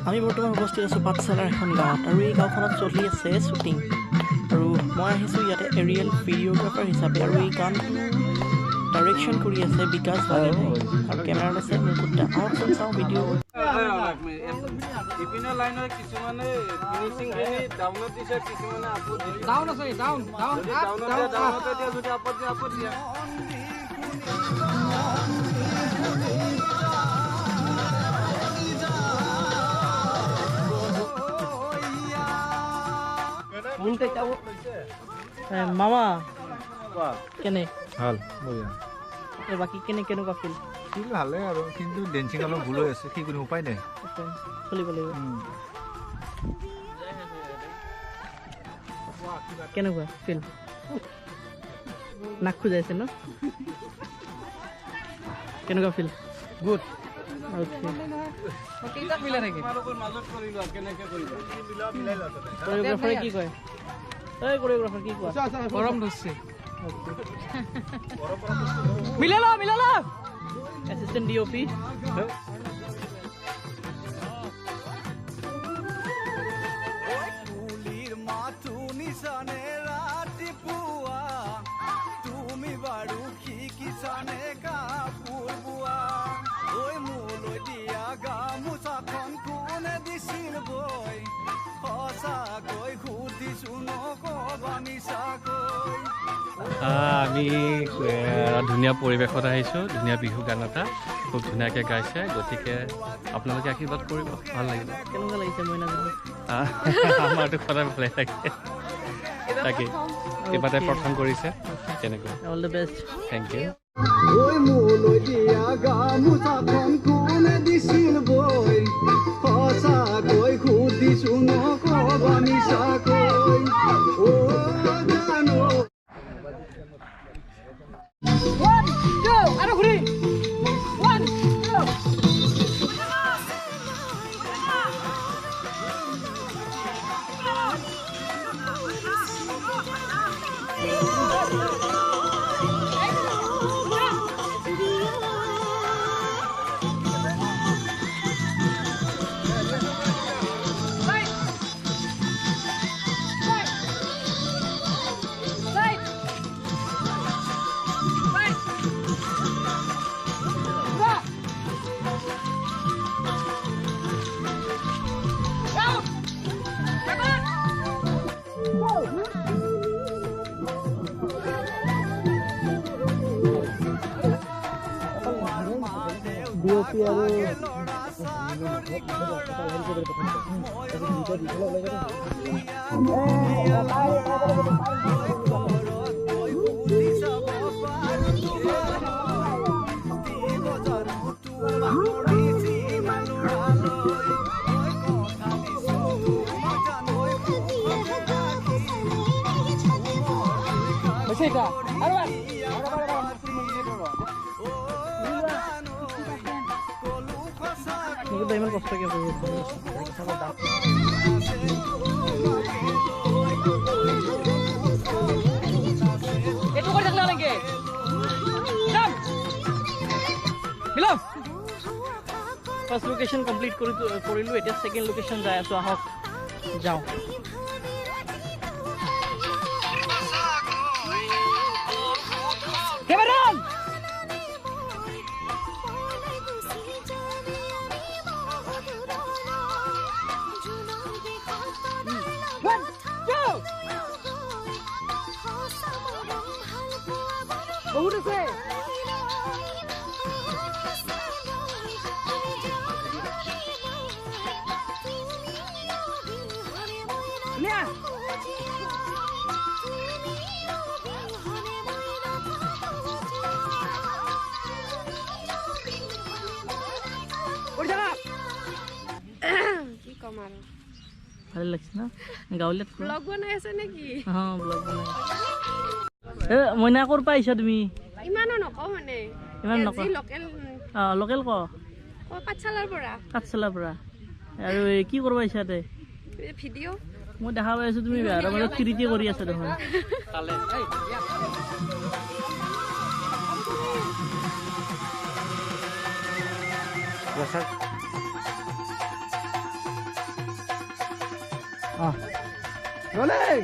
আমি বৰ্তমান উপস্থিত আছোঁ পাঠশালাৰ এখন গাঁৱত আৰু এই গাঁওখনত চলি আছে শ্বুটিং আৰু মই আহিছোঁ ইয়াতে এৰিয়েল ভিডিঅ'গ্ৰাফাৰ হিচাপে আৰু এই গানটো ডাইৰেকশ্যন কৰি আছে বিকাশ বাগিনে আৰু কেমেৰাত আছে মুকুতা আহকচোন চাওঁ ভিডিঅ' ইপিনে লাইনৰ কিছুমানে ফিনিচিং খিনি ডাউনত দিছে কিছুমানে আপত দিছে ডাউন আছে ডাউন ডাউনতে দিয়া যদি আপত দিয়া মামা কেনে ভাল বঢ়িয়া বাকী কেনেকুৱা ফিল ফিল ভালে আৰু কিন্তু ডেন্সিং অলপ ভুল হৈ আছে কি কৰিম উপায় নাই চলিব লাগিব কেনেকুৱা ফিল নাক খোজাইছে ন কেনেকুৱা ফিল গুড কোৰিঅ'গ্ৰাফাৰে কি কয় কোৰিঅ'গ্ৰাফাৰ কি কোৱা গৰম ধৰিছে মিলালা এছিষ্টেণ্ট ডিঅ'পি তুমি বাৰু শিকিছানে কাপোৰ বোৱা ঐ মোলৈ দিয়া গামোচাখন কোনে দিছিল বৈ সঁচাকৈ সুধিছো নকবা মিছাকৈ আমি ধুনীয়া পৰিৱেশত আহিছোঁ ধুনীয়া বিহু গান এটা খুব ধুনীয়াকৈ গাইছে গতিকে আপোনালোকে আশীৰ্বাদ কৰিব ভাল লাগিব কেনেকুৱা লাগিছে মই নাজানো আমাৰতো সদায় ভালে লাগে তাকে এইবাৰ প্ৰথম কৰিছে তেনেকুৱা all the best thank you ঐ মোলৈ দিয়া গামোচাখন কোনে দিছিল বৈ সঁচাকৈ সুধিছো নকবা মিছাকৈ জানো আৰু ঘূৰি ডিঅ'পি আৰু ইমান কষ্টকৈ কৰি এইটো কৰি থাকিলে নেকি ফাৰ্ষ্ট লোকেশ্যন কমপ্লিট কৰিলোঁ এতিয়া ছেকেণ্ড লোকেশ্যন যাই আছোঁ আহক যাওঁ বহুত আছে কি কম আৰু ভালে লাগিছে না গাঁৱলীয়া ব্লগ বনাই আছে নেকি অঁ ব্লগ বনাই মইনা ক'ৰ পৰা আহিছা তুমি ইমানো নকওঁ মানে ইমান নকওঁ লোকেল অঁ লোকেল ক পাঠশালাৰ পৰা পাঠশালাৰ পৰা আৰু কি কৰিব আহিছা তাতে ভিডিঅ' মই দেখা পাই আছোঁ তুমি বেয়া মাজত কীৰ্তি কৰি আছা দেখোন ৰ'লেই